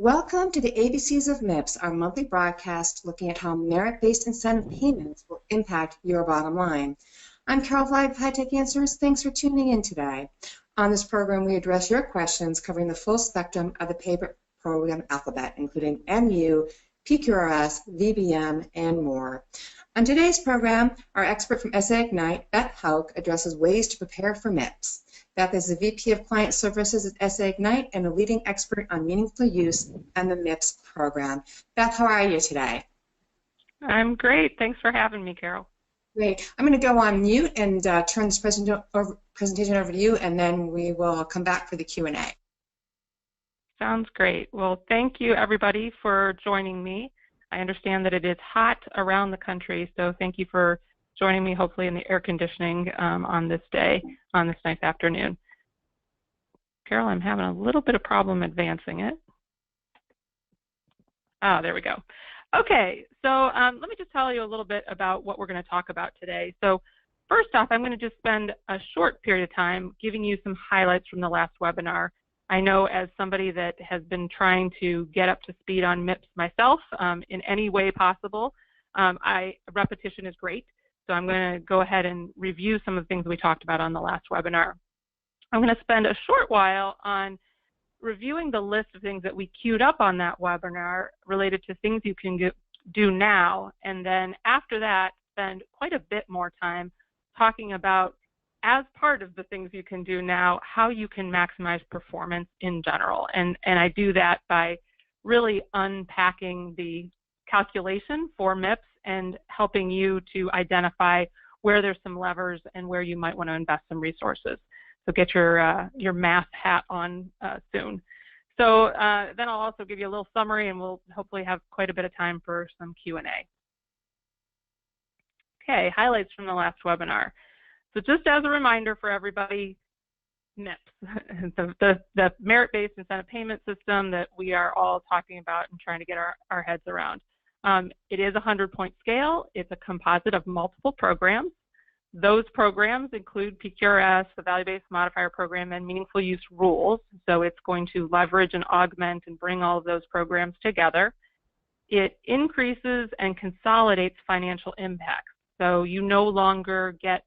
Welcome to the ABCs of MIPS, our monthly broadcast looking at how merit-based incentive payments will impact your bottom line. I'm Carol Vlive of High Tech Answers. Thanks for tuning in today. On this program, we address your questions covering the full spectrum of the payment program alphabet, including MU, PQRS, VBM, and more. On today's program, our expert from SA Ignite, Beth Hauk, addresses ways to prepare for MIPS. Beth is the VP of Client Services at SA Ignite and a leading expert on meaningful use and the MIPS program. Beth, how are you today? I'm great. Thanks for having me, Carol. Great. I'm going to go on mute and turn this presentation over to you, and then we will come back for the Q&A. Sounds great. Well, thank you, everybody, for joining me. I understand that it is hot around the country, so thank you for joining me, hopefully in the air conditioning on this nice afternoon. Carol, I'm having a little bit of problem advancing it. Ah, there we go. Okay, so let me just tell you a little bit about what we're going to talk about today. So first off, I'm going to just spend a short period of time giving you some highlights from the last webinar. I know as somebody that has been trying to get up to speed on MIPS myself in any way possible, repetition is great. So I'm going to go ahead and review some of the things we talked about on the last webinar. I'm going to spend a short while on reviewing the list of things that we queued up on that webinar related to things you can do now, and then after that spend quite a bit more time talking about, as part of the things you can do now, how you can maximize performance in general. And I do that by really unpacking the calculation for MIPS and helping you to identify where there's some levers and where you might want to invest some resources. So get your math hat on soon. So then I'll also give you a little summary, and we'll hopefully have quite a bit of time for some Q&A. Okay, highlights from the last webinar. So just as a reminder for everybody, MIPS, the merit-based incentive payment system that we are all talking about and trying to get our heads around. It is a 100-point scale. It's a composite of multiple programs. Those programs include PQRS, the value-based modifier program, and meaningful use rules. So it's going to leverage and augment and bring all of those programs together. It increases and consolidates financial impact. So you no longer get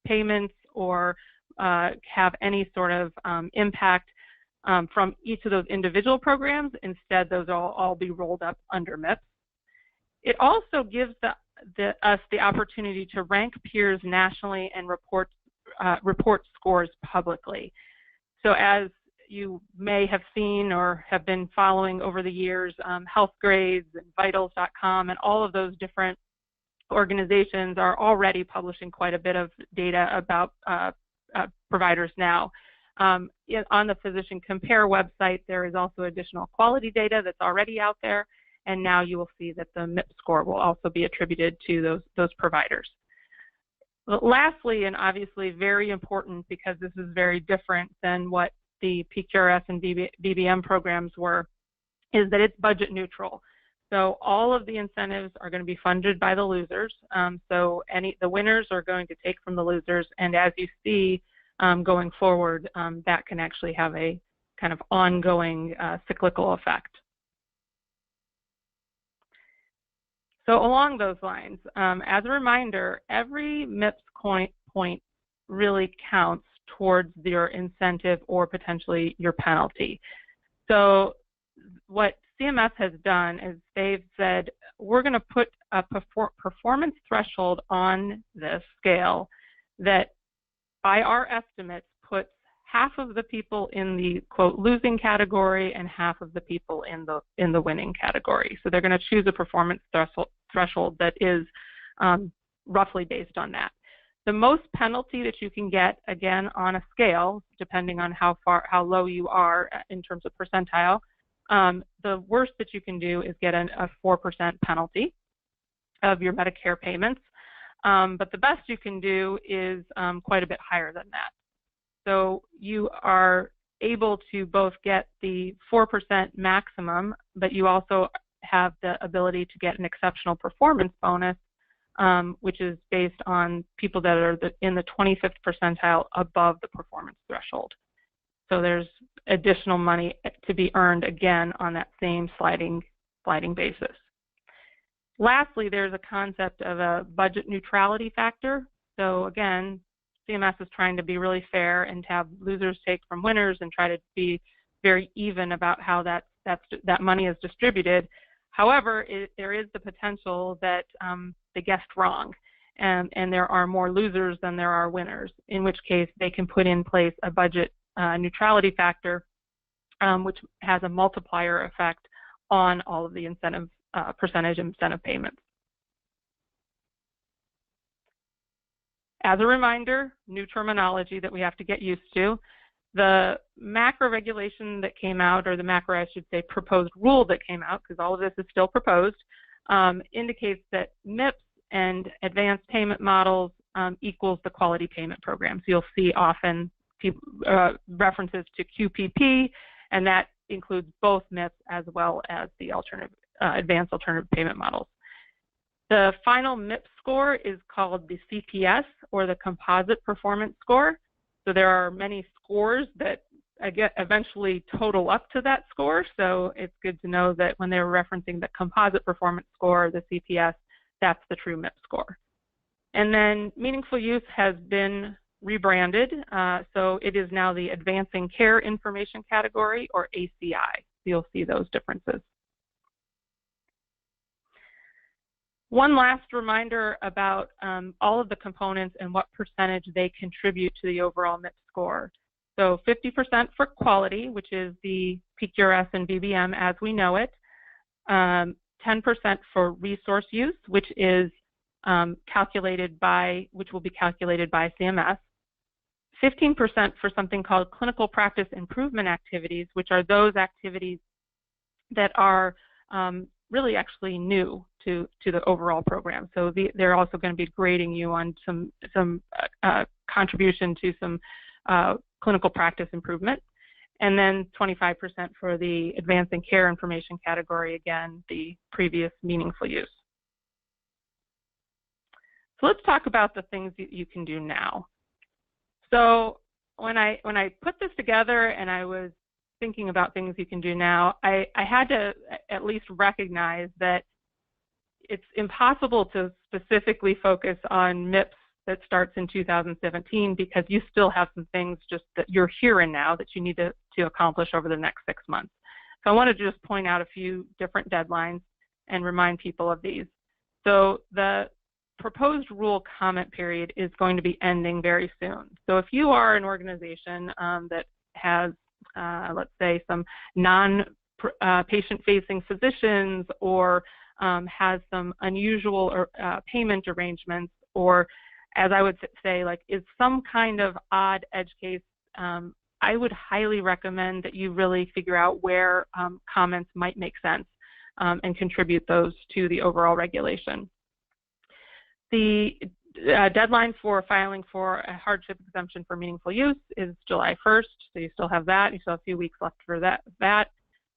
payments or have any sort of impact from each of those individual programs. Instead, those will all be rolled up under MIPS. It also gives us the opportunity to rank peers nationally and report scores publicly. So as you may have seen or have been following over the years, HealthGrades and Vitals.com and all of those different organizations are already publishing quite a bit of data about providers now. On the Physician Compare website, there is also additional quality data that's already out there, and now you will see that the MIPS score will also be attributed to those providers. But lastly, and obviously very important because this is very different than what the PQRS and VBM programs were, is that it's budget neutral. So all of the incentives are going to be funded by the losers. So the winners are going to take from the losers, and as you see going forward, that can actually have a kind of ongoing cyclical effect. So along those lines, as a reminder, every MIPS point really counts towards your incentive or potentially your penalty. So what CMS has done is they've said, we're going to put a performance threshold on this scale that, by our estimates, puts half of the people in the, quote, losing category and half of the people in the winning category. So they're going to choose a performance threshold that is roughly based on that. The most penalty that you can get, again, on a scale, depending on how low you are in terms of percentile, the worst that you can do is get a 4% penalty of your Medicare payments. But the best you can do is quite a bit higher than that. So you are able to both get the 4% maximum, but you also have the ability to get an exceptional performance bonus, which is based on people that are in the 25th percentile above the performance threshold. So there's additional money to be earned again on that same sliding basis. Lastly, there's a concept of a budget neutrality factor. So again, CMS is trying to be really fair and to have losers take from winners and try to be very even about how that money is distributed. However, there is the potential that they guessed wrong, and there are more losers than there are winners, in which case they can put in place a budget neutrality factor, which has a multiplier effect on all of the incentive percentage incentive payments. As a reminder, new terminology that we have to get used to. The macro regulation that came out, or the macro, I should say, proposed rule that came out, because all of this is still proposed, indicates that MIPS and advanced payment models equals the quality payment program. So you'll see often references to QPP, and that includes both MIPS as well as the advanced alternative payment models. The final MIPS score is called the CPS, or the Composite Performance Score. So there are many scores that eventually total up to that score. So it's good to know that when they're referencing the Composite Performance Score, the CPS, that's the true MIPS score. And then meaningful use has been rebranded. So it is now the Advancing Care Information Category, or ACI. So you'll see those differences. One last reminder about all of the components and what percentage they contribute to the overall MIPS score. So 50% for quality, which is the PQRS and BBM as we know it. 10% for resource use, which is will be calculated by CMS. 15% for something called clinical practice improvement activities, which are those activities that are really actually new to the overall program. So they're also going to be grading you on some contribution to some clinical practice improvement. And then 25% for the advancing care information category, again, the previous meaningful use. So let's talk about the things that you can do now. So when I put this together and I was thinking about things you can do now, I had to at least recognize that it's impossible to specifically focus on MIPS that starts in 2017 because you still have some things just that you're here and now that you need to accomplish over the next 6 months. So I wanted to just point out a few different deadlines and remind people of these. So the proposed rule comment period is going to be ending very soon. So if you are an organization that has, let's say, some non-patient-facing physicians, or has some unusual payment arrangements, or, as I would say, like is some kind of odd edge case, I would highly recommend that you really figure out where comments might make sense and contribute those to the overall regulation. The deadline for filing for a hardship exemption for meaningful use is July 1st, so you still have that. You still have a few weeks left for that.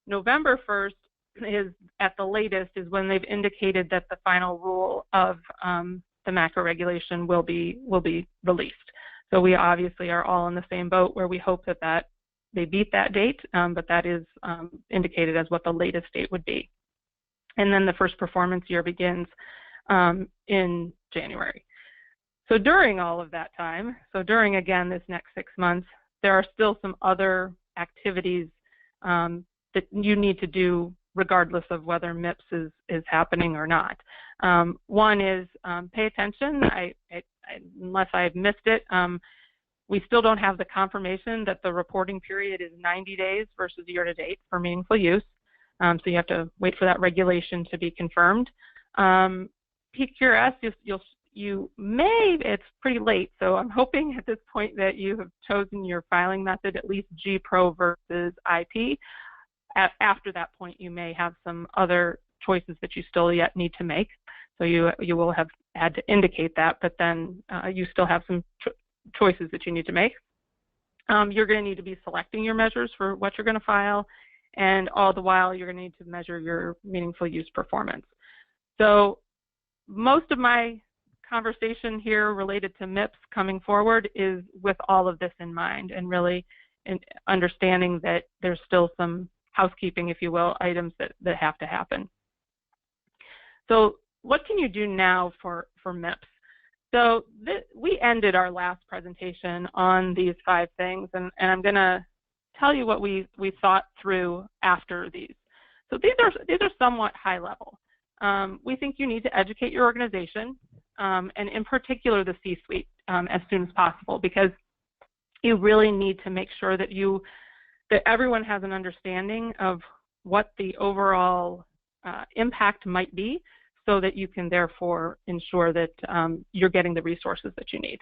November 1st is, at the latest, is when they've indicated that the final rule of the macro regulation will be released. So we obviously are all in the same boat where we hope that they beat that date, but that is indicated as what the latest date would be. And then the first performance year begins in January. So during all of that time, so during, again, this next 6 months, there are still some other activities that you need to do regardless of whether MIPS is happening or not. One is pay attention. Unless I've missed it, we still don't have the confirmation that the reporting period is 90 days versus year to date for meaningful use. So you have to wait for that regulation to be confirmed. PQRS, you may, it's pretty late, so I'm hoping at this point that you have chosen your filing method, at least G-Pro versus IP. After that point, you may have some other choices that you still yet need to make. So you will have had to indicate that, but then you still have some choices that you need to make. You're going to need to be selecting your measures for what you're going to file, and all the while you're going to need to measure your meaningful use performance. So most of my conversation here related to MIPS coming forward is with all of this in mind, and really understanding that there's still some housekeeping, if you will, items that have to happen. So what can you do now for MIPS? So we ended our last presentation on these 5 things, and I'm going to tell you what we thought through after these. So these are somewhat high level. We think you need to educate your organization, and in particular the C-suite, as soon as possible, because you really need to make sure that everyone has an understanding of what the overall impact might be, so that you can therefore ensure that you're getting the resources that you need.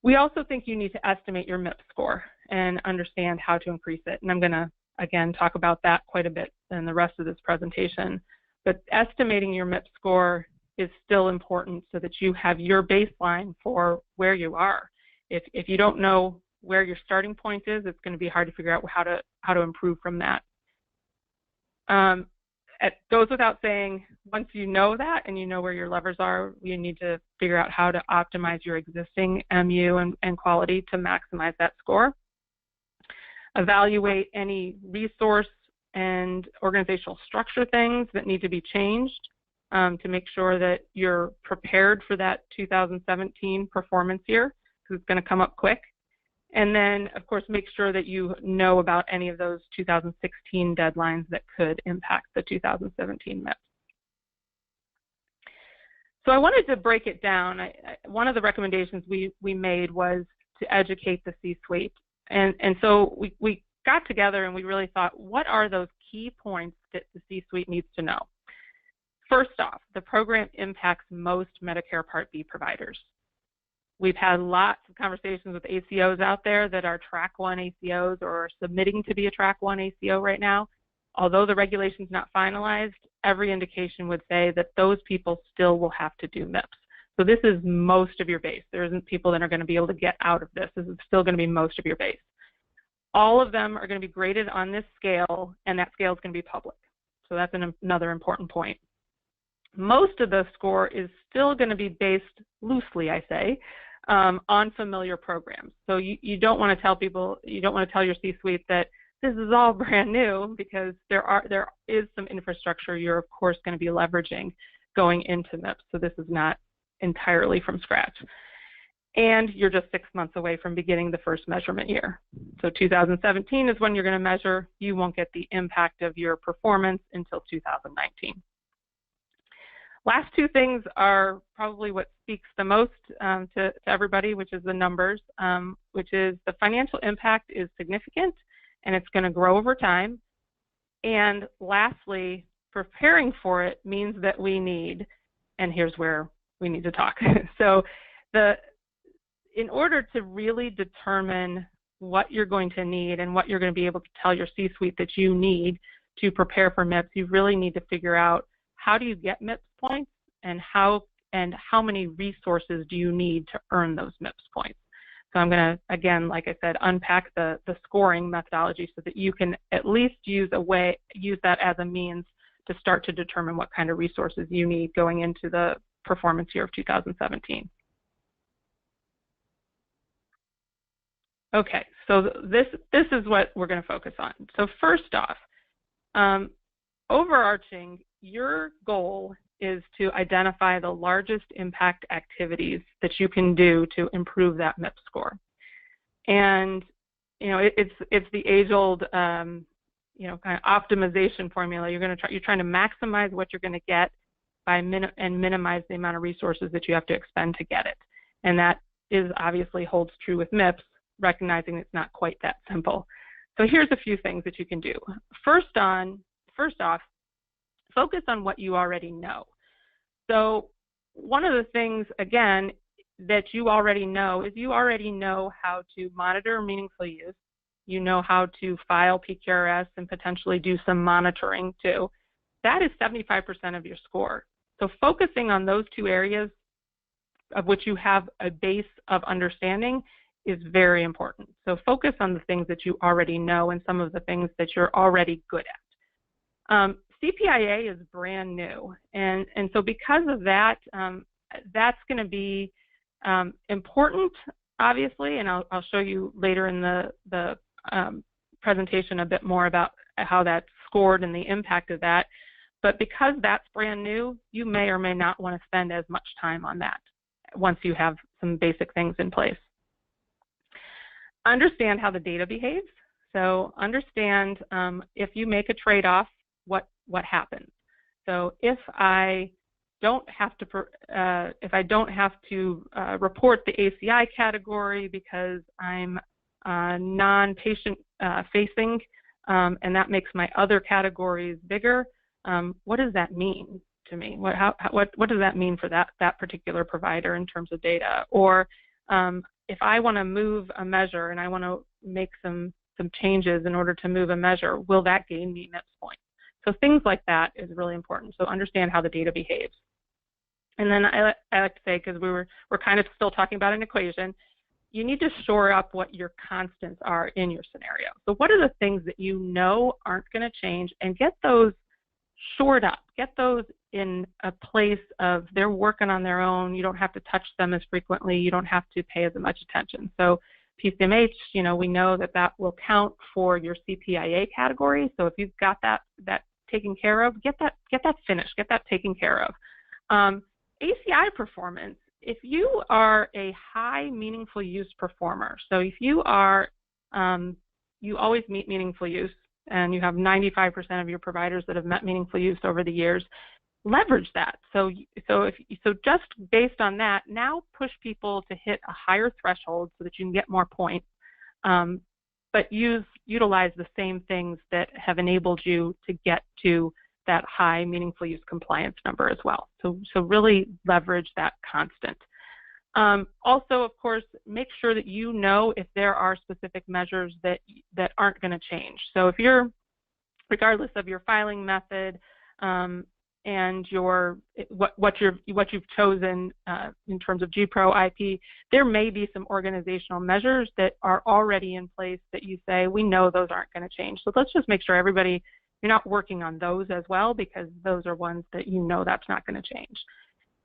We also think you need to estimate your MIPS score and understand how to increase it. And I'm going to, again, talk about that quite a bit in the rest of this presentation. But estimating your MIPS score is still important so that you have your baseline for where you are. If you don't know where your starting point is, it's going to be hard to figure out how to improve from that. It goes without saying, once you know that and you know where your levers are, you need to figure out how to optimize your existing MU and quality to maximize that score. Evaluate any resource and organizational structure things that need to be changed to make sure that you're prepared for that 2017 performance year, because it's going to come up quick. And then, of course, make sure that you know about any of those 2016 deadlines that could impact the 2017 MIPS. So I wanted to break it down. One of the recommendations we made was to educate the C-suite. And so we got together and we really thought, what are those key points that the C-suite needs to know? First off, the program impacts most Medicare Part B providers. We've had lots of conversations with ACOs out there that are Track 1 ACOs or are submitting to be a Track 1 ACO right now. Although the regulation's not finalized, every indication would say that those people still will have to do MIPS. So this is most of your base. There isn't people that are going to be able to get out of this. This is still going to be most of your base. All of them are going to be graded on this scale, and that scale is going to be public. So that's another important point. Most of the score is still going to be based loosely, I say, on familiar programs. So you don't want to tell people, you don't want to tell your C-suite that this is all brand new, because there is some infrastructure you're of course going to be leveraging going into MIPS. So this is not entirely from scratch. And you're just 6 months away from beginning the first measurement year. So 2017 is when you're going to measure. You won't get the impact of your performance until 2019. Last 2 things are probably what speaks the most to everybody, which is the numbers, which is the financial impact is significant and it's going to grow over time. And lastly, preparing for it means that we need, and here's where we need to talk. So in order to really determine what you're going to need and what you're going to be able to tell your C-suite that you need to prepare for MIPS, you really need to figure out how do you get MIPS points and how many resources do you need to earn those MIPS points. So I'm going to, again, like I said, unpack the scoring methodology so that you can at least use that as a means to start to determine what kind of resources you need going into the performance year of 2017. Okay, so this is what we're going to focus on. So first off, overarching, your goal is to identify the largest impact activities that you can do to improve that MIPS score. And it's the age-old kind of optimization formula. You're trying to maximize what you're going to get by minimize the amount of resources that you have to expend to get it. And that obviously holds true with MIPS, recognizing it's not quite that simple. So here's a few things that you can do. First off, focus on what you already know. So one of the things, again, that you already know is you already know how to monitor meaningful use. You know how to file PQRS and potentially do some monitoring too. That is 75% of your score. So focusing on those 2 areas of which you have a base of understanding is very important. So focus on the things that you already know and some of the things that you're already good at. CPIA is brand new, and so because of that, that's going to be important obviously, and I'll show you later in the presentation a bit more about how that's scored and the impact of that. But because that's brand new, you may or may not want to spend as much time on that once you have some basic things in place. Understand how the data behaves. So understand if you make a trade-off, what happens. So if I don't have to report the ACI category because I'm non-patient facing, and that makes my other categories bigger, what does that mean to me? What does that mean for that particular provider in terms of data? Or if I want to move a measure and I want to make some changes in order to move a measure, will that gain me MIPS points? So things like that is really important. So understand how the data behaves. And then I like to say, because we're kind of still talking about an equation, you need to shore up what your constants are in your scenario. So what are the things that you know aren't going to change, and get those shored up. Get those in a place of they're working on their own. You don't have to touch them as frequently. You don't have to pay as much attention. So PCMH, we know that will count for your CPIA category. So if you've got that taken care of, get that finished, get that taken care of. ACI performance, if you are a high meaningful use performer, so if you are, you always meet meaningful use, and you have 95% of your providers that have met meaningful use over the years, leverage that. So just based on that, now push people to hit a higher threshold so that you can get more points, but utilize the same things that have enabled you to get to that high meaningful use compliance number as well. So really leverage that constant. Also, of course, make sure that you know if there are specific measures that aren't going to change. So if you're, regardless of your filing method and what you've chosen in terms of GPRO, IP, there may be some organizational measures that are already in place that you say, we know those aren't going to change. So let's just make sure you're not working on those as well, because those are ones that that's not going to change.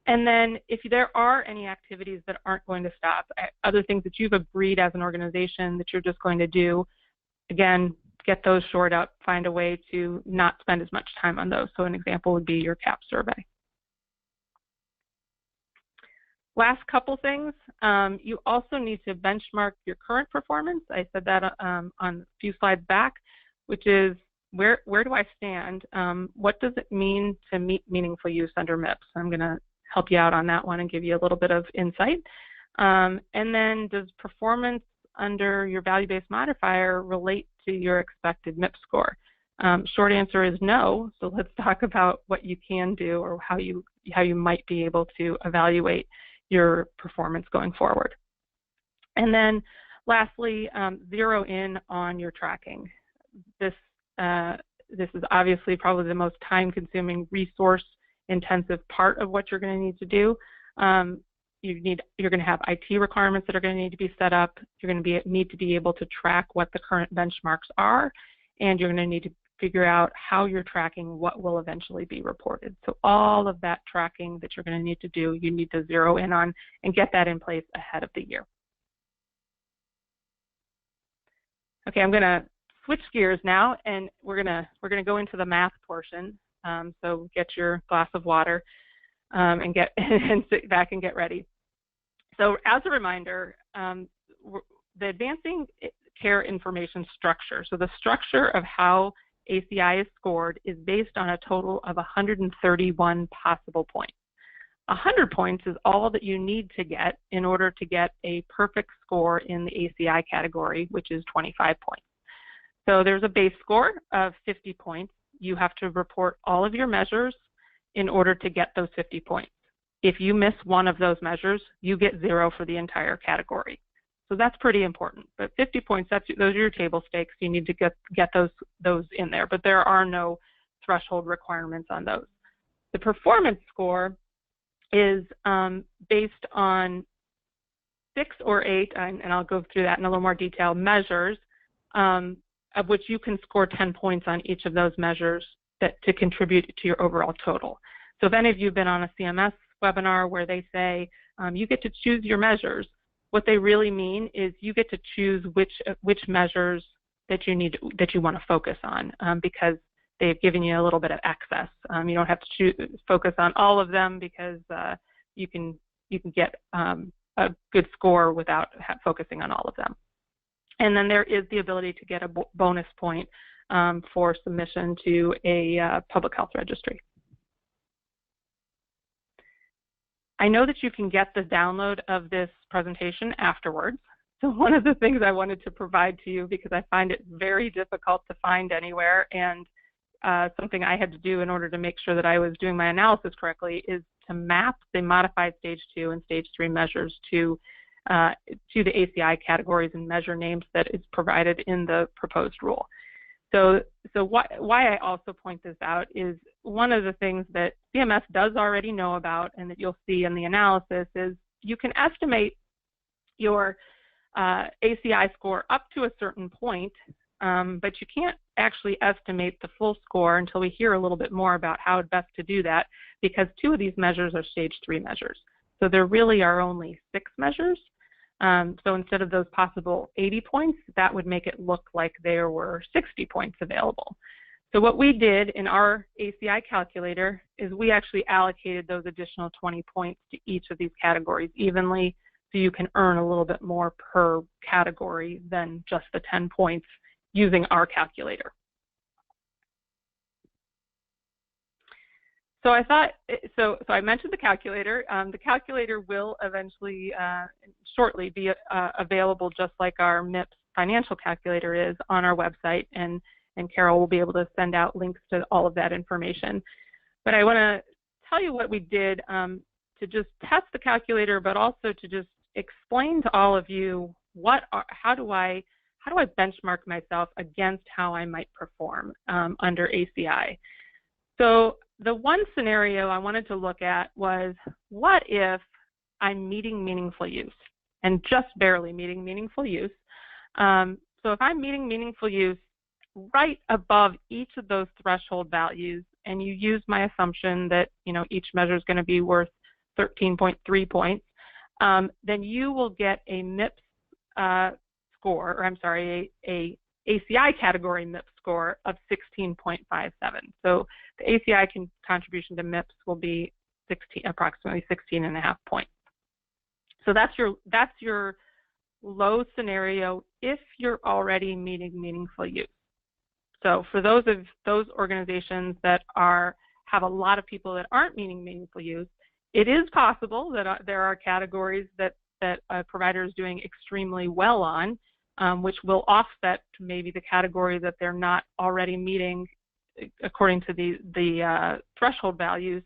And then if there are any activities that aren't going to stop, other things that you've agreed as an organization that you're just going to do, again, get those shored up, find a way to not spend as much time on those. So an example would be your CAP survey. Last couple things, you also need to benchmark your current performance. I said that on a few slides back, which is where do I stand? What does it mean to meet meaningful use under MIPS? I'm going to help you out on that one and give you a little bit of insight. And then, does performance under your value-based modifier relate to your expected MIPS score? Short answer is no. So let's talk about what you can do, or how you might be able to evaluate your performance going forward. And then lastly, zero in on your tracking. This is obviously probably the most time-consuming, resource-intensive part of what you're going to need to do. You're going to have IT requirements that are going to need to be set up. You're going to need to be able to track what the current benchmarks are, and you're going to need to figure out how you're tracking what will eventually be reported. So all of that tracking that you're going to need to do, you need to zero in on and get that in place ahead of the year. Okay, I'm going to switch gears now, and we're going to go into the math portion. So get your glass of water and sit back and get ready. So as a reminder, the advancing care information structure. So the structure of how ACI is scored is based on a total of 131 possible points. 100 points is all that you need to get in order to get a perfect score in the ACI category, which is 25 points. So there's a base score of 50 points. You have to report all of your measures in order to get those 50 points. If you miss one of those measures, you get 0 for the entire category. So that's pretty important. But 50 points, those are your table stakes. You need to get those in there, but there are no threshold requirements on those. The performance score is based on 6 or 8, and I'll go through that in a little more detail, measures, of which you can score 10 points on each of those measures to contribute to your overall total. So if any of you have been on a CMS webinar where they say you get to choose your measures, what they really mean is you get to choose which measures that you want to focus on, because they've given you a little bit of access. You don't have to focus on all of them, because you can get a good score without focusing on all of them. And then there is the ability to get a bonus point for submission to a public health registry. I know that you can get the download of this presentation afterwards. So one of the things I wanted to provide to you, because I find it very difficult to find anywhere, and something I had to do in order to make sure that I was doing my analysis correctly, is to map the modified stage 2 and stage 3 measures to the ACI categories and measure names that is provided in the proposed rule. So why I also point this out is one of the things that CMS does already know about, and that you'll see in the analysis, is you can estimate your ACI score up to a certain point, but you can't actually estimate the full score until we hear a little bit more about how best to do that, because 2 of these measures are stage 3 measures. So there really are only 6 measures. So instead of those possible 80 points, that would make it look like there were 60 points available. So what we did in our ACI calculator is we actually allocated those additional 20 points to each of these categories evenly, so you can earn a little bit more per category than just the 10 points using our calculator. So I thought, so I mentioned the calculator. The calculator will eventually, shortly, be available just like our MIPS financial calculator is on our website, and Carol will be able to send out links to all of that information. But I want to tell you what we did to just test the calculator, but also to just explain to all of you how do I benchmark myself against how I might perform under ACI. So the one scenario I wanted to look at was, what if I'm meeting meaningful use, and just barely meeting meaningful use? So if I'm meeting meaningful use right above each of those threshold values, and you use my assumption that each measure is going to be worth 13.3 points, then you will get a MIPS score, or I'm sorry, a ACI category MIPS score of 16.57. So the ACI contribution to MIPS will be approximately 16.5 points. So that's your low scenario if you're already meeting meaningful use. So for those organizations that have a lot of people that aren't meeting meaningful use, it is possible that there are categories that a provider is doing extremely well on, which will offset maybe the category that they're not already meeting according to the threshold values.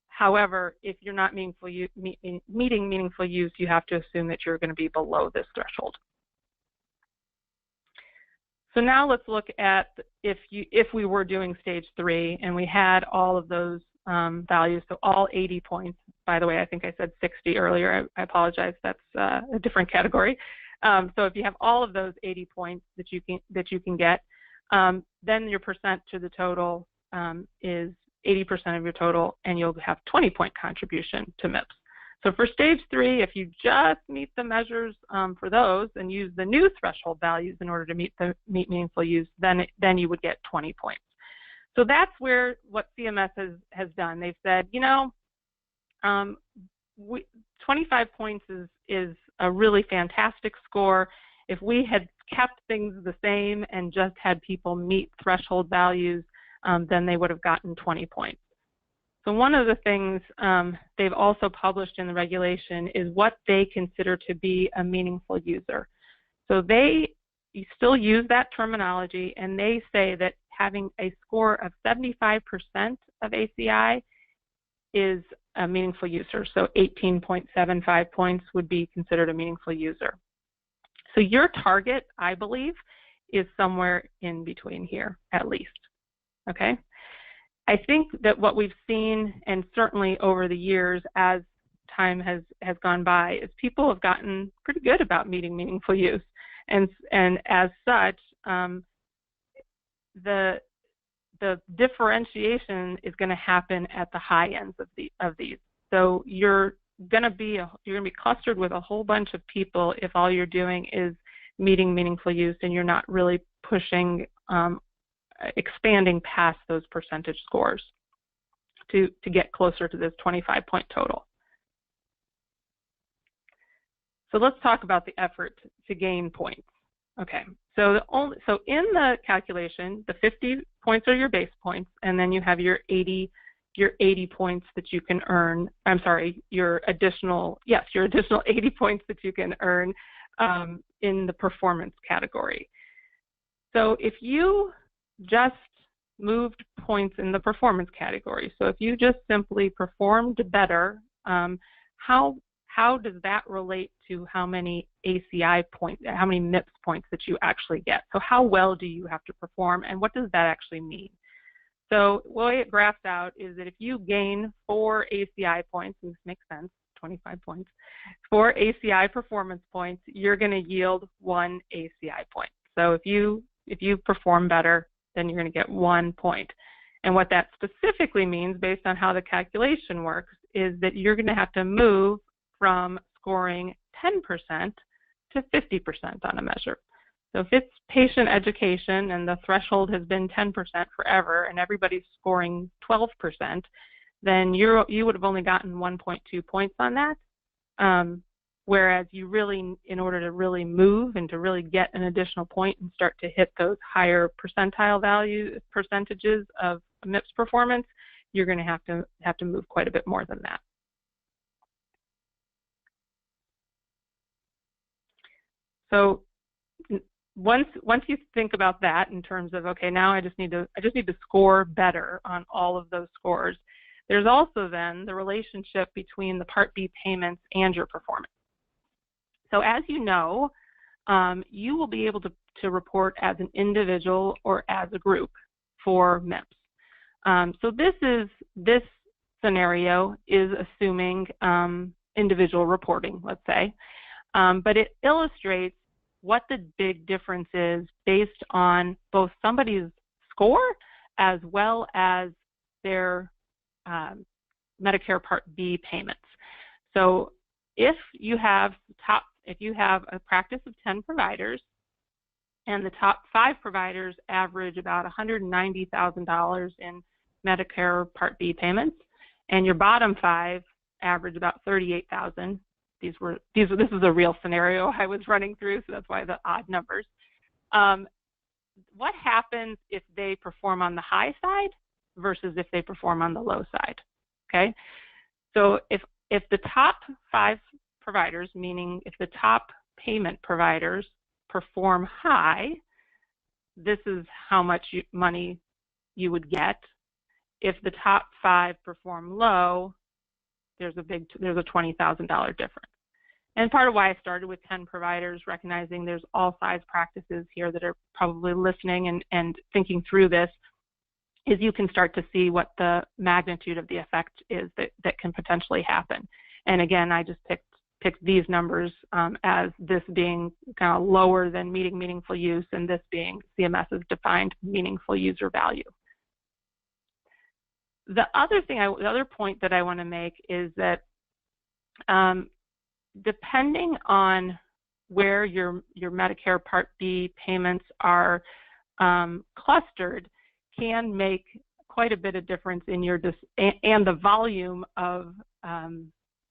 However, if you're not meeting meaningful use, you have to assume that you're going to be below this threshold. So now let's look at if we were doing stage 3 and we had all of those values, so all 80 points. By the way, I think I said 60 earlier. I apologize. That's a different category. So if you have all of those 80 points that you can get, then your percent to the total is 80% of your total, and you'll have 20-point contribution to MIPS. So for stage 3, if you just meet the measures for those and use the new threshold values in order to meet meaningful use, then you would get 20 points. So that's what CMS has done. They've said, 25 points is a really fantastic score. If we had kept things the same and just had people meet threshold values, then they would have gotten 20 points. So one of the things they've also published in the regulation is what they consider to be a meaningful user. So they still use that terminology, and they say that having a score of 75% of ACI is a meaningful user. So 18.75 points would be considered a meaningful user. So your target, I believe, is somewhere in between here, at least. Okay? I think that what we've seen, and certainly over the years as time has gone by, is people have gotten pretty good about meeting meaningful use. And as such, the differentiation is going to happen at the high ends of these. So your going to be clustered with a whole bunch of people if all you're doing is meeting meaningful use and you're not really pushing, expanding past those percentage scores to get closer to this 25-point total. So let's talk about the effort to gain points. Okay, so in the calculation, the 50 points are your base points, and then you have your 80 points that you can earn. I'm sorry, your additional 80 points that you can earn in the performance category. So if you just moved points in the performance category, so if you just simply performed better, how does that relate to how many ACI points, how many MIPS points that you actually get? So how well do you have to perform, and what does that actually mean? So the way it graphs out is that if you gain 4 ACI points, and this makes sense, 25 points, 4 ACI performance points, you're going to yield 1 ACI point. So if you perform better, then you're going to get 1 point. And what that specifically means, based on how the calculation works, is that you're going to have to move from scoring 10% to 50% on a measure. So if it's patient education and the threshold has been 10% forever and everybody's scoring 12%, then you would have only gotten 1.2 points on that. Whereas you really, in order to really move and to really get an additional point and start to hit those higher percentages of MIPS performance, you're going to have to move quite a bit more than that. So once you think about that in terms of, okay, now I just need to score better on all of those scores, there's also then the relationship between the Part B payments and your performance. So as you know, you will be able to report as an individual or as a group for MIPS. So this scenario is assuming individual reporting, let's say, but it illustrates what the big difference is based on both somebody's score as well as their Medicare Part B payments. So if you have a practice of 10 providers and the top 5 providers average about $190,000 in Medicare Part B payments, and your bottom 5 average about $38,000. This is a real scenario I was running through, so that's why the odd numbers. What happens if they perform on the high side versus if they perform on the low side? Okay, so if the top 5 providers, meaning if the top payment providers perform high, this is how much money you would get. If the top 5 perform low, there's a $20,000 difference. And part of why I started with 10 providers, recognizing there's all size practices here that are probably listening and thinking through this, is you can start to see what the magnitude of the effect is that can potentially happen. And again, I just picked these numbers as this being kind of lower than meeting meaningful use, and this being CMS's defined meaningful user value. The other point that I want to make is that depending on where your Medicare Part B payments are clustered, can make quite a bit of difference in your and the volume of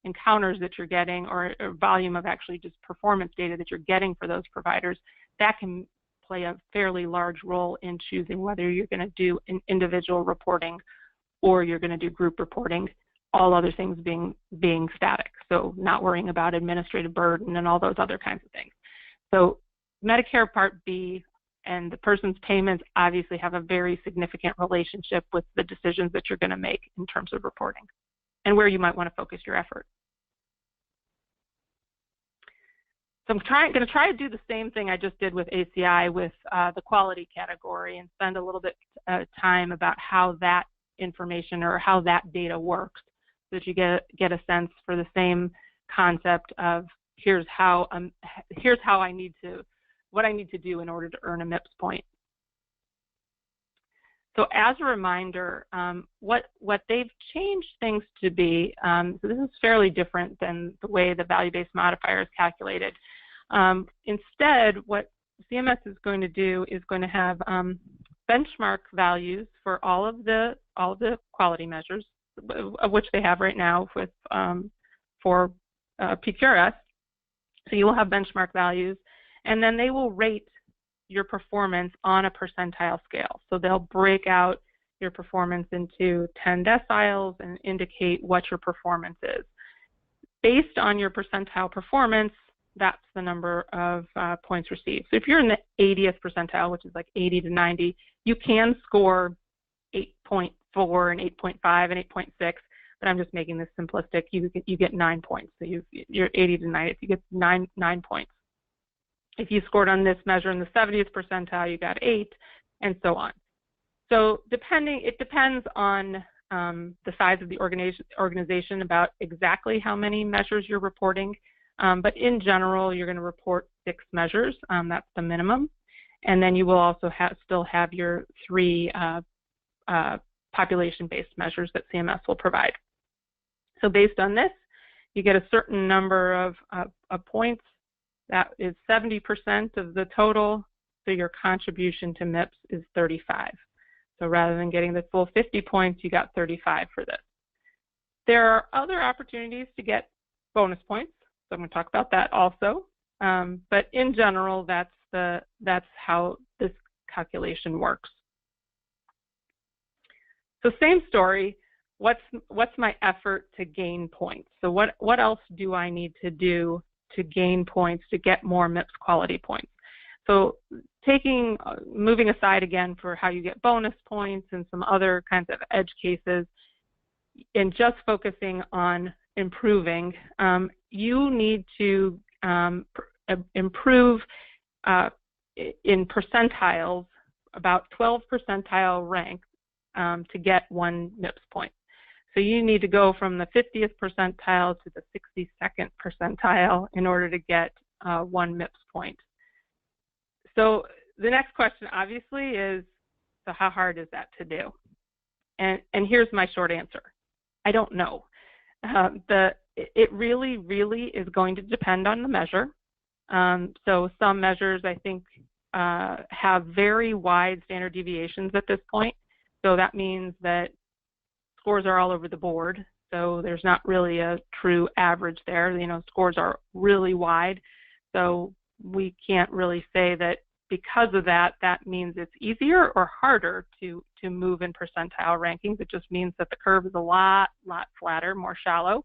encounters that you're getting, or volume of actually just performance data that you're getting for those providers. That can play a fairly large role in choosing whether you're going to do an individual reporting or you're going to do group reporting, all other things being static. So not worrying about administrative burden and all those other kinds of things. So Medicare Part B and the person's payments obviously have a very significant relationship with the decisions that you're going to make in terms of reporting and where you might want to focus your effort. So I'm going to try to do the same thing I just did with ACI with the quality category and spend a little bit time about how that information or how that data works, so that you get a sense for the same concept of here's how what I need to do in order to earn a MIPS point. So as a reminder, what they've changed things to be, so this is fairly different than the way the value-based modifier is calculated. Instead, what CMS is going to do is going to have benchmark values for all of the quality measures, of which they have right now with for PQRS. So you will have benchmark values, and then they will rate your performance on a percentile scale. So they'll break out your performance into 10 deciles and indicate what your performance is. Based on your percentile performance, that's the number of points received. So if you're in the 80th percentile, which is like 80 to 90, you can score 8.4 and 8.5 and 8.6, but I'm just making this simplistic. You get 9 points. So you're 80 to 90, you get nine points. If you scored on this measure in the 70th percentile, you got 8, and so on. So it depends on the size of the organization about exactly how many measures you're reporting. But in general, you're going to report 6 measures. That's the minimum. And then you will also still have your 3 population-based measures that CMS will provide. So based on this, you get a certain number of points. That is 70% of the total, so your contribution to MIPS is 35. So rather than getting the full 50 points, you got 35 for this. There are other opportunities to get bonus points, so I'm going to talk about that also. But in general, that's how this calculation works. So same story. What's my effort to gain points? So what else do I need to do to gain points to get more MIPS quality points? So moving aside again for how you get bonus points and some other kinds of edge cases, and just focusing on improving, you need to improve in percentiles, about 12 percentile rank to get 1 MIPS point. So you need to go from the 50th percentile to the 62nd percentile in order to get 1 MIPS point. So the next question obviously is, so how hard is that to do? And here's my short answer. I don't know. It really, really is going to depend on the measure. So some measures I think have very wide standard deviations at this point. So that means that scores are all over the board, so there's not really a true average there. Scores are really wide, so we can't really say that because of that, that means it's easier or harder to move in percentile rankings. It just means that the curve is a lot flatter, more shallow.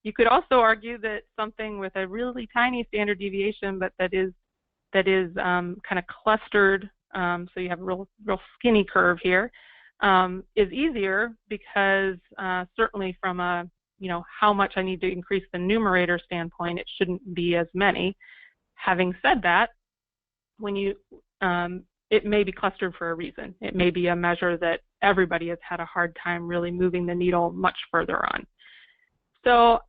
You could also argue that something with a really tiny standard deviation, but that is kind of clustered, so you have a real skinny curve here, is easier because certainly from a how much I need to increase the numerator standpoint, it shouldn't be as many. Having said that, when it may be clustered for a reason. It may be a measure that everybody has had a hard time really moving the needle much further on. So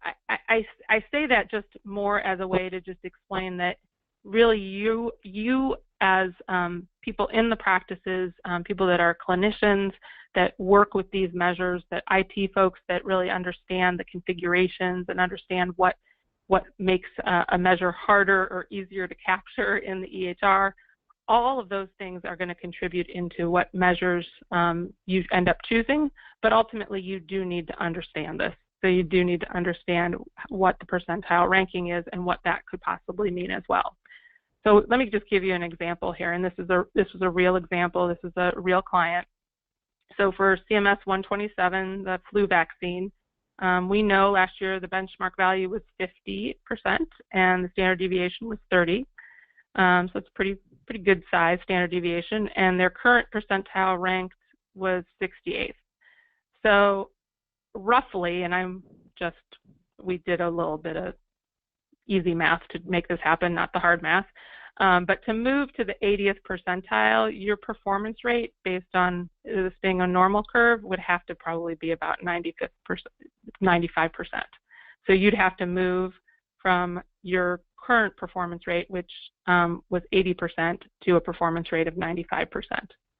I say that just more as a way to just explain that really you as people in the practices, people that are clinicians that work with these measures, that IT folks that really understand the configurations and understand what makes a measure harder or easier to capture in the EHR, all of those things are going to contribute into what measures you end up choosing, but ultimately you do need to understand this. So you do need to understand what the percentile ranking is and what that could possibly mean as well. So let me just give you an example here, and this was a real example. This is a real client. So for CMS 127, the flu vaccine, we know last year the benchmark value was 50% and the standard deviation was 30. So it's pretty good size standard deviation, and their current percentile ranked was 68th. So roughly, and we did a little bit of easy math to make this happen, not the hard math. But to move to the 80th percentile, your performance rate based on this being a normal curve would have to probably be about 95%. So you'd have to move from your current performance rate, which was 80%, to a performance rate of 95%.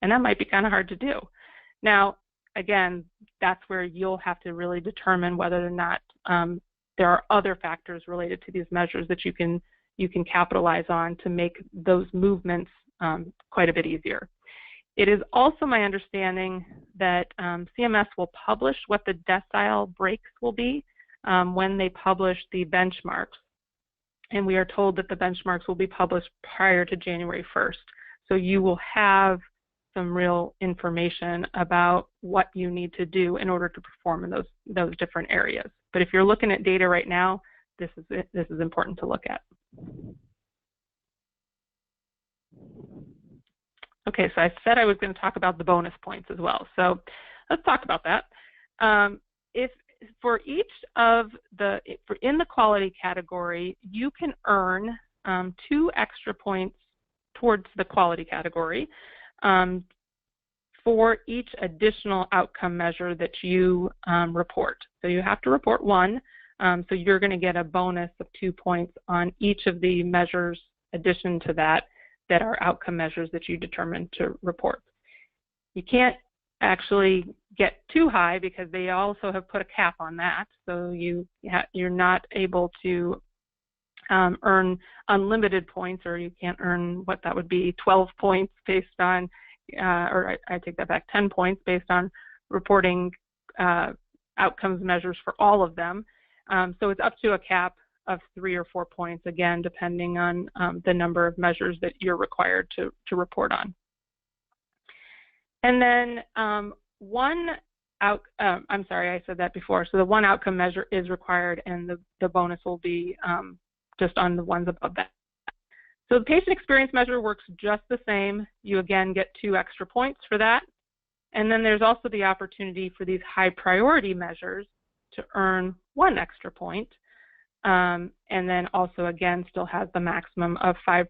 And that might be kind of hard to do. Now, again, that's where you'll have to really determine whether or not there are other factors related to these measures that you can capitalize on to make those movements quite a bit easier. It is also my understanding that CMS will publish what the decile breaks will be when they publish the benchmarks. And we are told that the benchmarks will be published prior to January 1st. So you will have some real information about what you need to do in order to perform in those different areas. But if you're looking at data right now, this is important to look at. Okay, so I said I was going to talk about the bonus points as well. So let's talk about that. If for each of in the quality category, you can earn 2 extra points towards the quality category for each additional outcome measure that you report. So you have to report 1, so you're going to get a bonus of 2 points on each of the measures addition to that are outcome measures that you determine to report. You can't actually get too high because they also have put a cap on that, so you're not able to earn unlimited points, or you can't earn what that would be 12 points based on, or I take that back, 10 points based on reporting outcomes measures for all of them. So it's up to a cap of 3 or 4 points, again, depending on the number of measures that you're required to report on. And then I'm sorry, I said that before. So the 1 outcome measure is required, and the bonus will be just on the ones above that. So the patient experience measure works just the same. You again get 2 extra points for that. And then there's also the opportunity for these high priority measures to earn 1 extra point. And then also again still has the maximum of 5%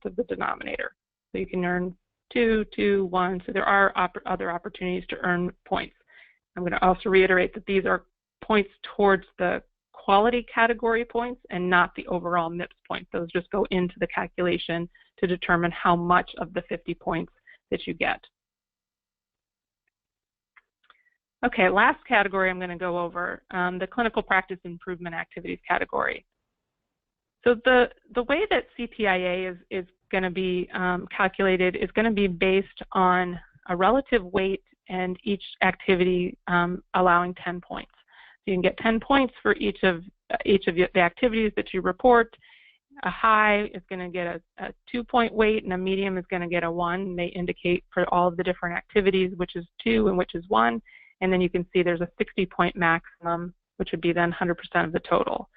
of the denominator. So you can earn 2, 2, 1. So there are other opportunities to earn points. I'm going to also reiterate that these are points towards the quality category points and not the overall MIPS points. Those just go into the calculation to determine how much of the 50 points that you get. Okay, last category I'm going to go over, the clinical practice improvement activities category. So the way that CPIA is going to be calculated is going to be based on a relative weight and each activity allowing 10 points. So you can get 10 points for each of the activities that you report. A high is going to get a 2-point weight, and a medium is going to get a 1. They indicate for all of the different activities which is 2 and which is 1. And then you can see there's a 60-point maximum, which would be then 100% of the total.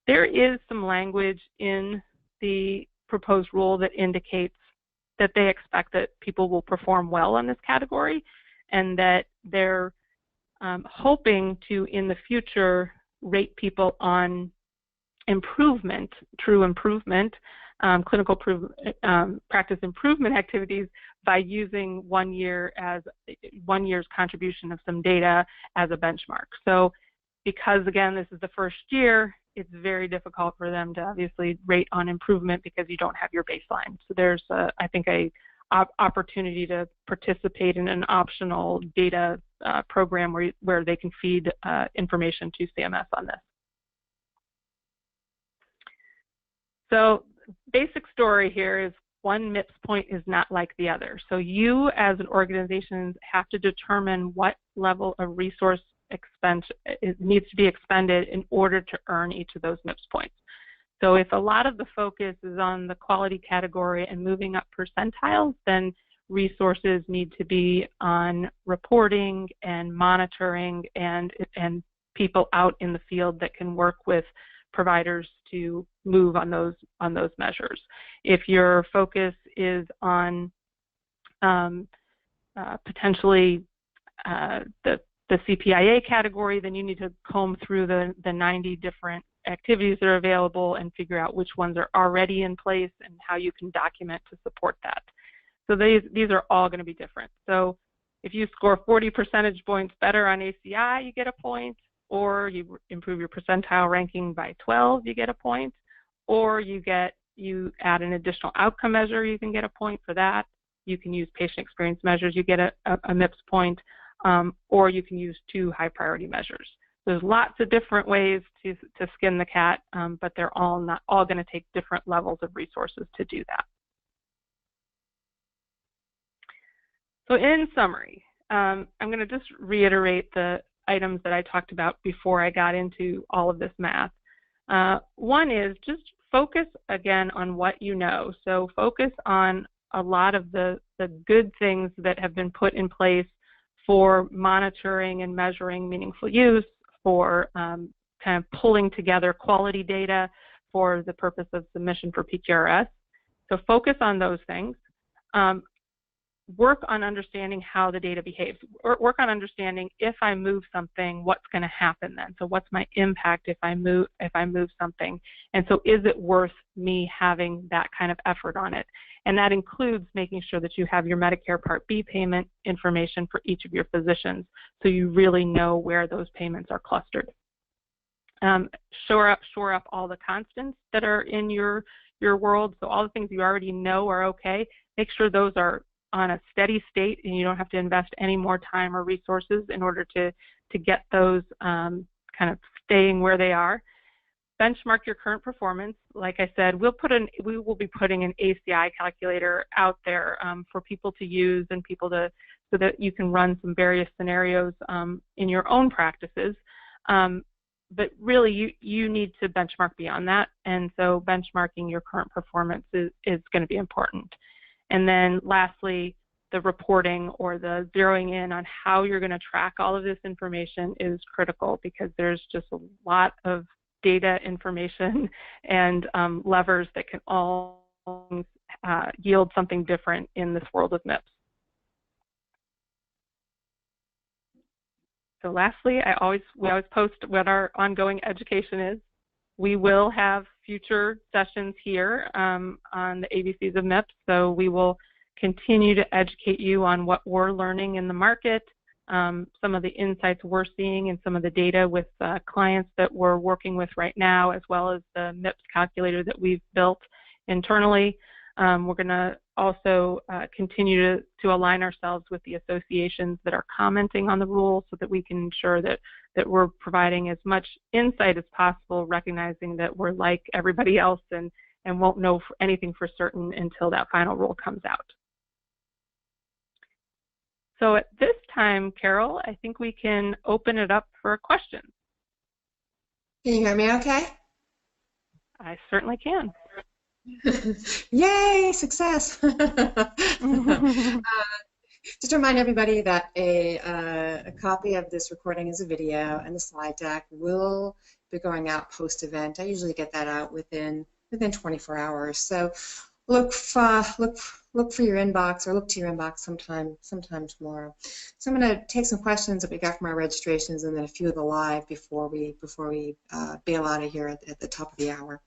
There is some language in the proposed rule that indicates that they expect that people will perform well on this category, and that they're hoping to, in the future, rate people on improvement, true improvement, clinical practice improvement activities by using 1 year as 1 year's contribution of some data as a benchmark. So because, again, this is the first year, it's very difficult for them to obviously rate on improvement because you don't have your baseline. So there's, I think, a opportunity to participate in an optional data program where they can feed information to CMS on this. So basic story here is one MIPS point is not like the other. So you as an organization have to determine what level of resource expense needs to be expended in order to earn each of those MIPS points. So if a lot of the focus is on the quality category and moving up percentiles, then resources need to be on reporting and monitoring and people out in the field that can work with providers to move on those measures. If your focus is on potentially the CPIA category, then you need to comb through the 90 different activities that are available and figure out which ones are already in place and how you can document to support that. So these are all going to be different. So if you score 40 percentage points better on ACI, you get a point, or you improve your percentile ranking by 12, you get a point, or you add an additional outcome measure, you can get a point for that. you can use patient experience measures, you get a MIPS point, or you can use 2 high priority measures. There's lots of different ways to skin the cat, but they're all not all going to take different levels of resources to do that. So in summary, I'm going to just reiterate the items that I talked about before I got into all of this math. One is just focus again on what you know. So focus on a lot of the good things that have been put in place for monitoring and measuring meaningful use, for kind of pulling together quality data for the purpose of submission for PQRS. So focus on those things. Work on understanding how the data behaves. Work on understanding if I move something, what's going to happen then. So what's my impact if I move something? And so is it worth me having that kind of effort on it? And that includes making sure that you have your Medicare Part B payment information for each of your physicians, so you really know where those payments are clustered. Shore up all the constants that are in your world. So all the things you already know are okay. Make sure those are on a steady state and you don't have to invest any more time or resources in order to get those kind of staying where they are. Benchmark your current performance. Like I said, we will be putting an ACI calculator out there for people to use and so that you can run some various scenarios in your own practices. But really, you need to benchmark beyond that, and so benchmarking your current performance is going to be important. And then lastly, the reporting or the zeroing in on how you're going to track all of this information is critical, because there's just a lot of data, information, and levers that can all yield something different in this world of MIPS. So lastly, we always post what our ongoing education is. We will have future sessions here on the ABCs of MIPS, so we will continue to educate you on what we're learning in the market, some of the insights we're seeing, and some of the data with clients that we're working with right now, as well as the MIPS calculator that we've built internally. We're going to also continue to align ourselves with the associations that are commenting on the rule, so that we can ensure that we're providing as much insight as possible, recognizing that we're like everybody else and won't know anything for certain until that final rule comes out. So at this time, Carol, I think we can open it up for questions. Can you hear me okay? I certainly can. Yay, success! Just to remind everybody that a copy of this recording is a video, and the slide deck will be going out post-event. I usually get that out within 24 hours. So look for your inbox, or look to your inbox sometime tomorrow. So I'm going to take some questions that we got from our registrations, and then a few of the live before we bail out of here at the top of the hour.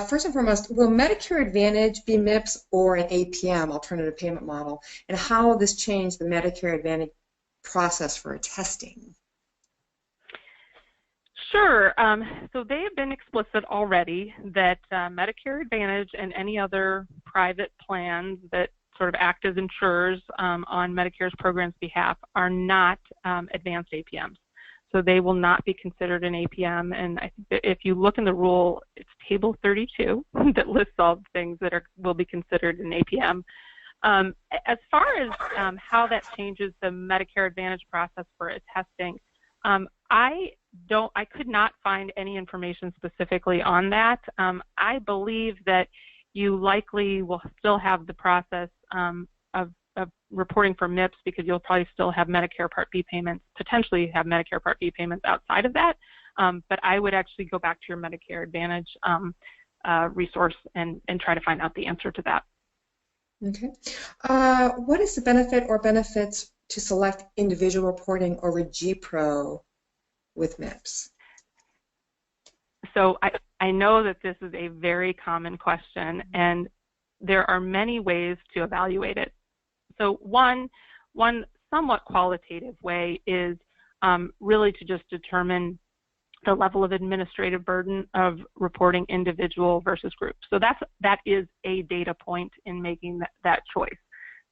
First and foremost, will Medicare Advantage be MIPS or an APM, alternative payment model, and how will this change the Medicare Advantage process for testing? Sure. So they have been explicit already that Medicare Advantage and any other private plans that sort of act as insurers on Medicare's program's behalf are not advanced APMs. So they will not be considered an APM, and I think that if you look in the rule, it's table 32 that lists all the things that will be considered an APM. As far as how that changes the Medicare Advantage process for testing, I could not find any information specifically on that. I believe that you likely will still have the process of reporting for MIPS, because you'll probably still have Medicare Part B payments, potentially have Medicare Part B payments outside of that. But I would actually go back to your Medicare Advantage resource and try to find out the answer to that. Okay. What is the benefit or benefits to select individual reporting over GPRO with MIPS? So I know that this is a very common question, and there are many ways to evaluate it. So one somewhat qualitative way is really to just determine the level of administrative burden of reporting individual versus group. So that is a data point in making that choice.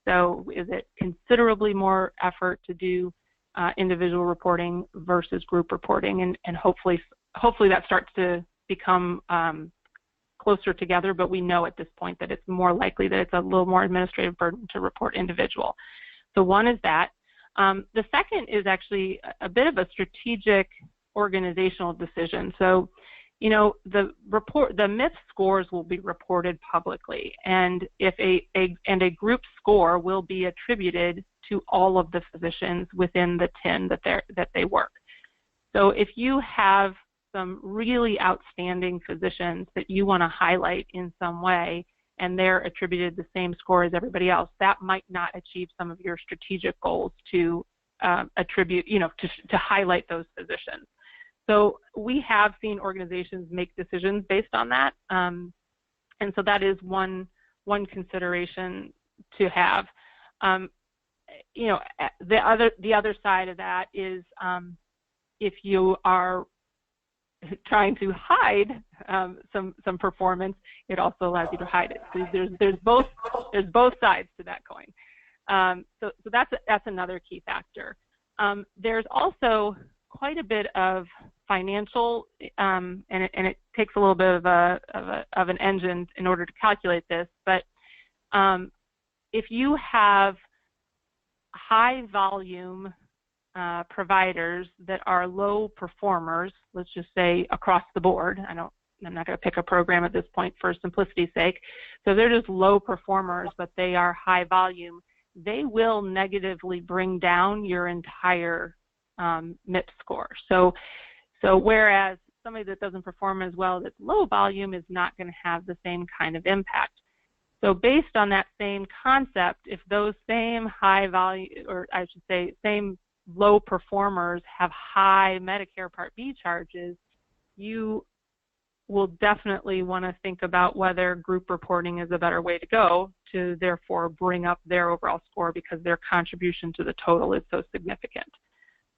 So is it considerably more effort to do individual reporting versus group reporting? And hopefully that starts to become closer together, but we know at this point that it's more likely that it's a little more administrative burden to report individual. So one is that. The second is actually a bit of a strategic organizational decision. So, you know, the MIPS scores will be reported publicly, and if a group score will be attributed to all of the physicians within the TIN that they work. So if you have some really outstanding physicians that you want to highlight in some way, and they're attributed the same score as everybody else, that might not achieve some of your strategic goals to attribute, you know, to highlight those physicians. So we have seen organizations make decisions based on that, and so that is one consideration to have. You know, the other side of that is if you are trying to hide some performance, it also allows you to hide it. So there's both sides to that coin. So that's another key factor. There's also quite a bit of financial, and it takes a little bit of an engine in order to calculate this. But if you have high volume providers that are low performers, let's just say across the board, I'm not going to pick a program at this point for simplicity's sake, so they're just low performers, but they are high volume, they will negatively bring down your entire MIPS score. So whereas somebody that doesn't perform as well that's low volume is not going to have the same kind of impact. So based on that same concept, if those same high volume, or I should say same low performers have high Medicare Part B charges, you will definitely want to think about whether group reporting is a better way to go to therefore bring up their overall score because their contribution to the total is so significant.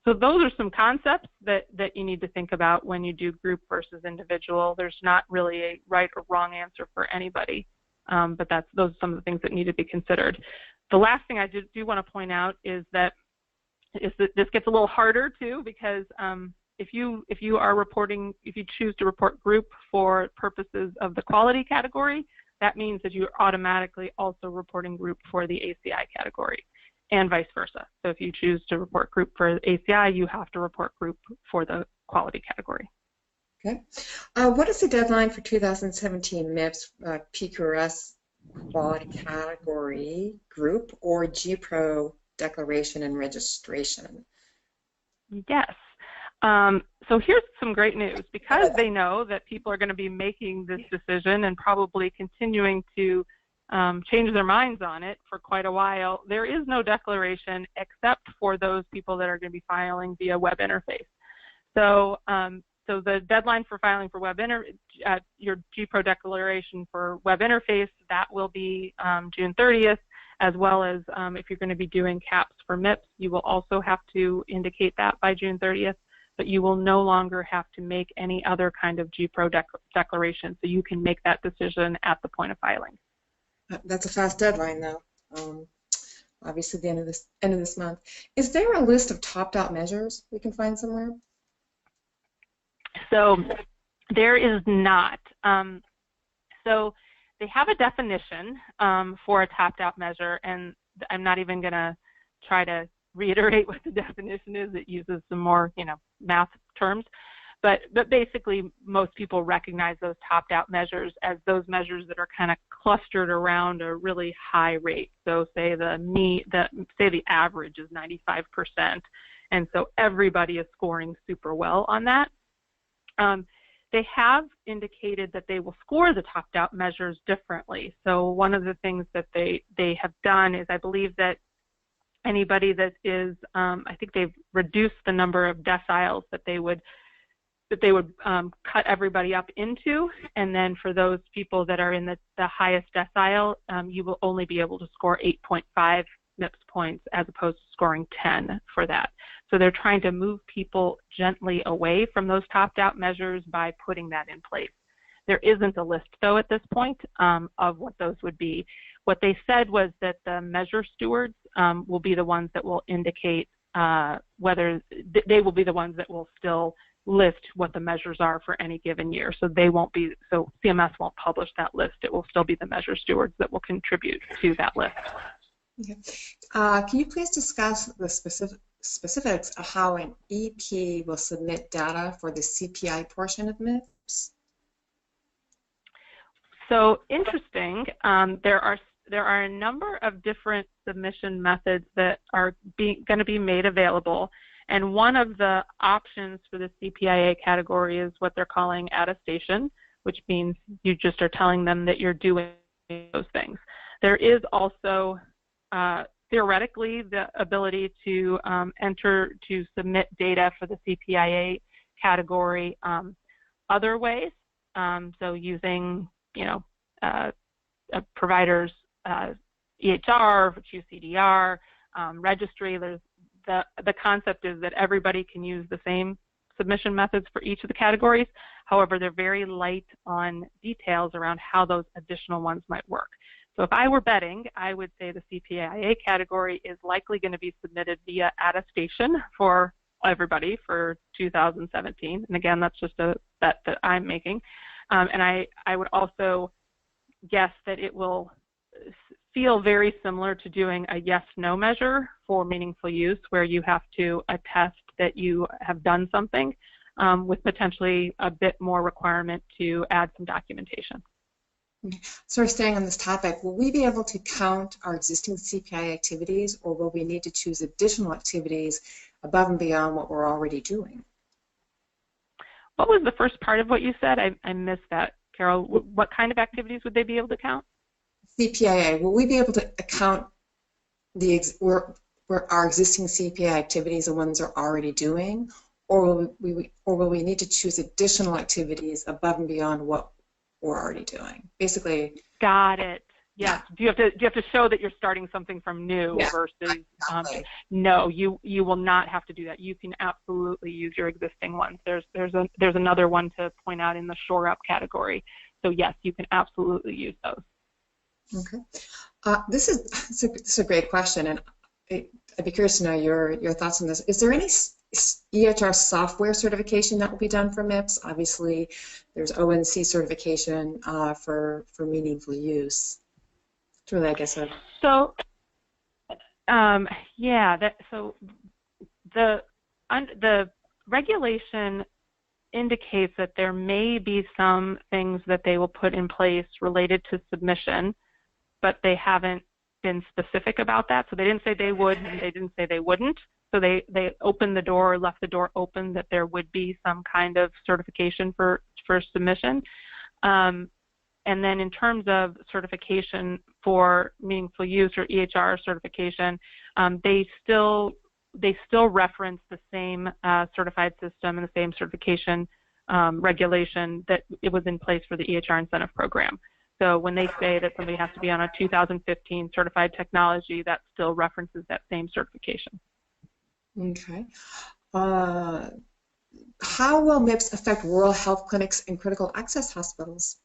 So those are some concepts that you need to think about when you do group versus individual. There's not really a right or wrong answer for anybody, but those are some of the things that need to be considered. The last thing I do want to point out is that this gets a little harder too, because if you choose to report group for purposes of the quality category, that means that you're automatically also reporting group for the ACI category, and vice versa. So if you choose to report group for ACI, you have to report group for the quality category. Okay. What is the deadline for 2017 MIPS PQRS quality category group or GPRO declaration and registration? Yes. So here's some great news. Because they know that people are going to be making this decision and probably continuing to change their minds on it for quite a while, there is no declaration except for those people that are going to be filing via web interface. So, so the deadline for filing for your GPRO declaration for web interface, that will be June 30th, as well as if you're going to be doing CAPS for MIPS, you will also have to indicate that by June 30th, but you will no longer have to make any other kind of GPRO declaration, so you can make that decision at the point of filing. That's a fast deadline, though. Obviously, the end of this month. Is there a list of topped-out measures we can find somewhere? So there is not. So they have a definition for a topped-out measure, and I'm not even going to try to reiterate what the definition is. It uses some more, math terms. But basically, most people recognize those topped-out measures as those measures that are kind of clustered around a really high rate. So say the average is 95%, and so everybody is scoring super well on that. They have indicated that they will score the topped-out measures differently. So one of the things that they have done is, I believe that anybody that is, I think they've reduced the number of deciles that they would cut everybody up into, and then for those people that are in the highest decile, you will only be able to score 8.5 MIPS points as opposed to scoring 10 for that. So they're trying to move people gently away from those topped out measures by putting that in place. There isn't a list, though, at this point of what those would be. What they said was that the measure stewards will be the ones that will indicate whether they will be the ones that will still list what the measures are for any given year. So they won't be, so CMS won't publish that list. It will still be the measure stewards that will contribute to that list. Okay. Can you please discuss the specifics of how an EP will submit data for the CPI portion of MIPS? So interesting. There are a number of different submission methods that are going to be made available. And one of the options for the CPIA category is what they're calling attestation, which means you just are telling them that you're doing those things. There is also theoretically the ability to submit data for the CPIA category other ways. So using, a provider's EHR, QCDR, registry. The concept is that everybody can use the same submission methods for each of the categories. However, they're very light on details around how those additional ones might work. So if I were betting, I would say the CPIA category is likely going to be submitted via attestation for everybody for 2017. And again, that's just a bet that I'm making. And I would also guess that it will feel very similar to doing a yes-no measure for meaningful use, where you have to attest that you have done something with potentially a bit more requirement to add some documentation. Sort of staying on this topic, will we be able to count our existing CPI activities, or will we need to choose additional activities above and beyond what we're already doing? What was the first part of what you said? I missed that, Carol. What kind of activities would they be able to count? CPIA, will we be able to account where our existing CPI activities, the ones we're already doing, or will we need to choose additional activities above and beyond what we're already doing? Basically. Got it. Yes. Yeah. Do you have to show that you're starting something from new versus exactly. No? You will not have to do that. You can absolutely use your existing ones. There's another one to point out in the shore up category. So yes, you can absolutely use those. Okay. This is a great question, and I'd be curious to know your thoughts on this. Is there any EHR software certification that will be done for MIPS? Obviously, there's ONC certification for meaningful use. It's really, I guess, so so the regulation indicates that there may be some things that they will put in place related to submission, but they haven't been specific about that. So they didn't say they would, and they didn't say they wouldn't. So they opened the door, or left the door open that there would be some kind of certification for submission. And then in terms of certification for meaningful use, or EHR certification, they still reference the same certified system and the same certification regulation that it was in place for the EHR incentive program. So when they say that somebody has to be on a 2015 certified technology, that still references that same certification. Okay. How will MIPS affect rural health clinics and critical access hospitals?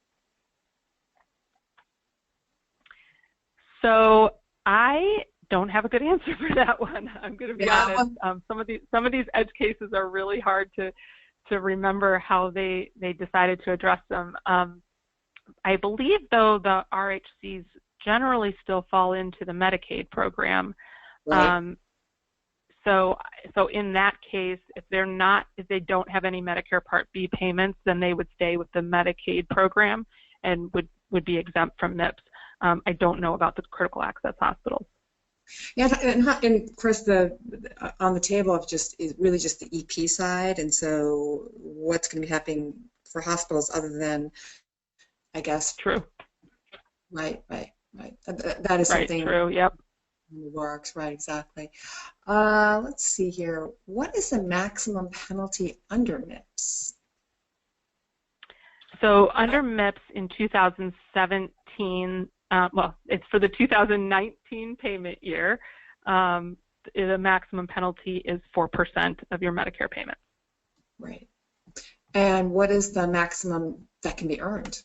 So I don't have a good answer for that one. I'm going to be honest. Some of these edge cases are really hard to remember how they decided to address them. I believe, though, the RHCs generally still fall into the Medicaid program. Right. So in that case, if they don't have any Medicare Part B payments, then they would stay with the Medicaid program and would be exempt from MIPS. I don't know about the critical access hospitals. Yeah, and of course, on the table is really just the EP side, and so what's going to be happening for hospitals other than, I guess. True. Right. That is something. True. Yep. Works, right, exactly. Let's see here. What is the maximum penalty under MIPS? So under MIPS in 2017, well, it's for the 2019 payment year, the maximum penalty is 4% of your Medicare payment. Right. And what is the maximum that can be earned?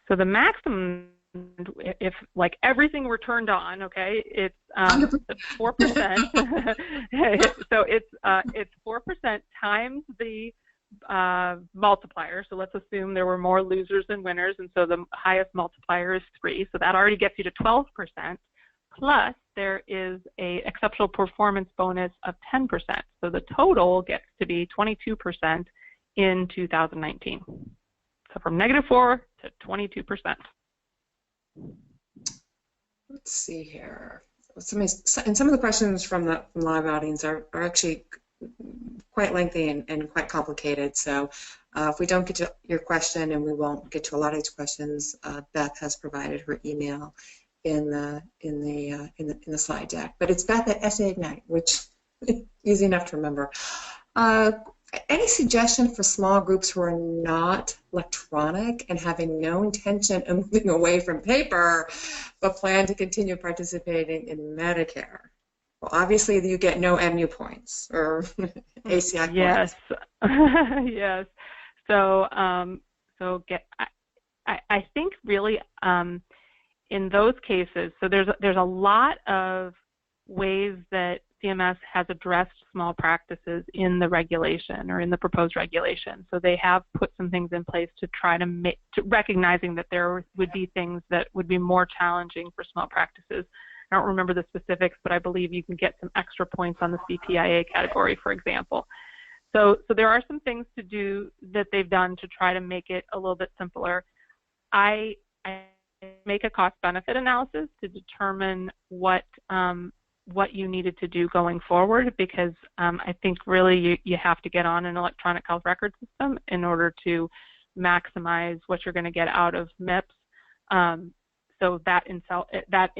So the maximum, if like everything were turned on, okay, it's 4%. So it's 4% times the multiplier. So let's assume there were more losers than winners, and so the highest multiplier is 3. So that already gets you to 12%. Plus, there is a exceptional performance bonus of 10%. So the total gets to be 22% in 2019. So from -4 to 22%. Let's see here. Some of the questions from the live audience are actually quite lengthy and quite complicated. So if we don't get to your question, and we won't get to a lot of these questions, Beth has provided her email in the slide deck. But it's Beth at SA Ignite, which is easy enough to remember. Any suggestion for small groups who are not electronic and having no intention of moving away from paper, but plan to continue participating in Medicare? Well, obviously you get no MU points or ACI points. Yes, yes. So, I think really in those cases, so there's a lot of ways that CMS has addressed small practices in the regulation or in the proposed regulation. So they have put some things in place to try to recognizing that there would be things that would be more challenging for small practices. I don't remember the specifics, but I believe you can get some extra points on the CPIA category, for example. So there are some things to do that they've done to try to make it a little bit simpler. I make a cost-benefit analysis to determine what you needed to do going forward, because I think really you have to get on an electronic health record system in order to maximize what you're going to get out of MIPS. So that in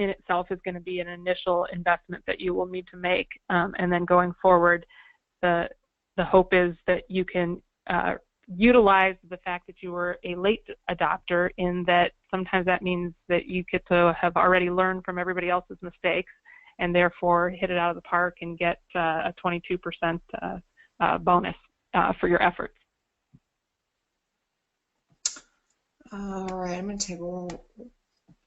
itself is going to be an initial investment that you will need to make, and then going forward, the hope is that you can utilize the fact that you were a late adopter, in that sometimes that means that you get to have already learned from everybody else's mistakes, and therefore hit it out of the park and get a 22% bonus for your efforts. All right, I'm going to take a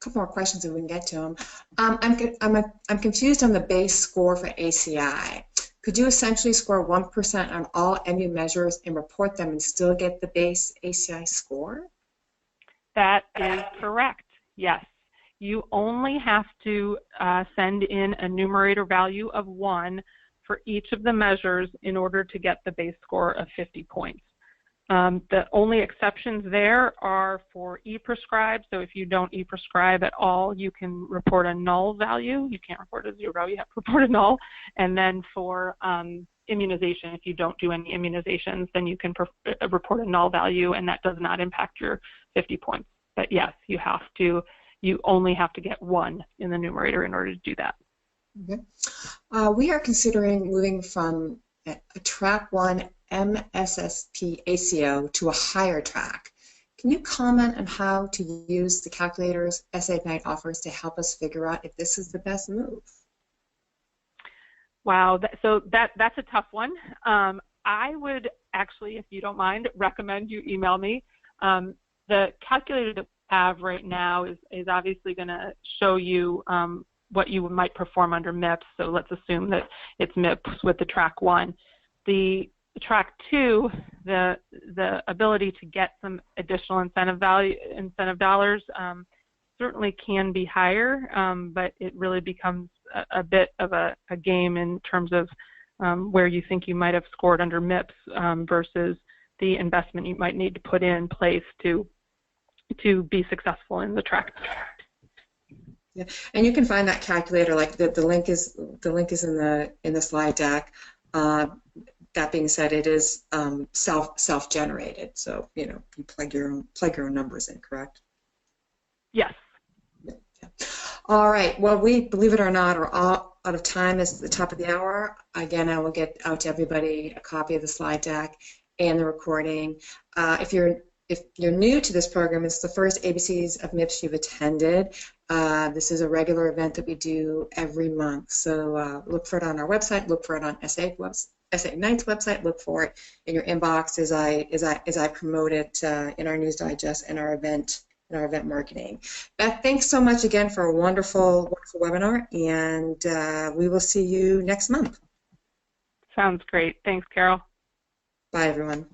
couple more questions if we can get to them. I'm confused on the base score for ACI. Could you essentially score 1% on all MU measures and report them and still get the base ACI score? That is correct, yes. You only have to send in a numerator value of 1 for each of the measures in order to get the base score of 50 points. The only exceptions there are for e-prescribe. So if you don't e-prescribe at all, you can report a null value. You can't report a 0, you have to report a null. And then for immunization, if you don't do any immunizations, then you can report a null value, and that does not impact your 50 points. But yes, you only have to get 1 in the numerator in order to do that. Okay. We are considering moving from a track 1 MSSP ACO to a higher track. Can you comment on how to use the calculators SA Ignite offers to help us figure out if this is the best move? Wow, so that's a tough one. I would actually, if you don't mind, recommend you email me. The calculator that we have right now is obviously going to show you what you might perform under MIPS. So let's assume that it's MIPS with the track 1. The track 2, the ability to get some additional incentive dollars certainly can be higher, but it really becomes a bit of a game in terms of where you think you might have scored under MIPS versus the investment you might need to put in place to be successful in the track. Yeah, and you can find that calculator. Like the link is in the slide deck. That being said, it is self-generated, so you plug your own numbers in, correct? Yes. Yeah. All right. Well, we, believe it or not, are all out of time. It's the top of the hour. Again, I will get out to everybody a copy of the slide deck and the recording. If you're new to this program, it's the first ABCs of MIPS you've attended. This is a regular event that we do every month. So look for it on our website, look for it on SA SA Ignite's website. Look for it in your inbox as I promote it in our news digest and our event marketing. Beth, thanks so much again for a wonderful webinar, and we will see you next month. Sounds great. Thanks, Carol. Bye, everyone.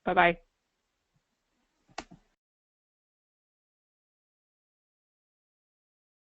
Bye-bye.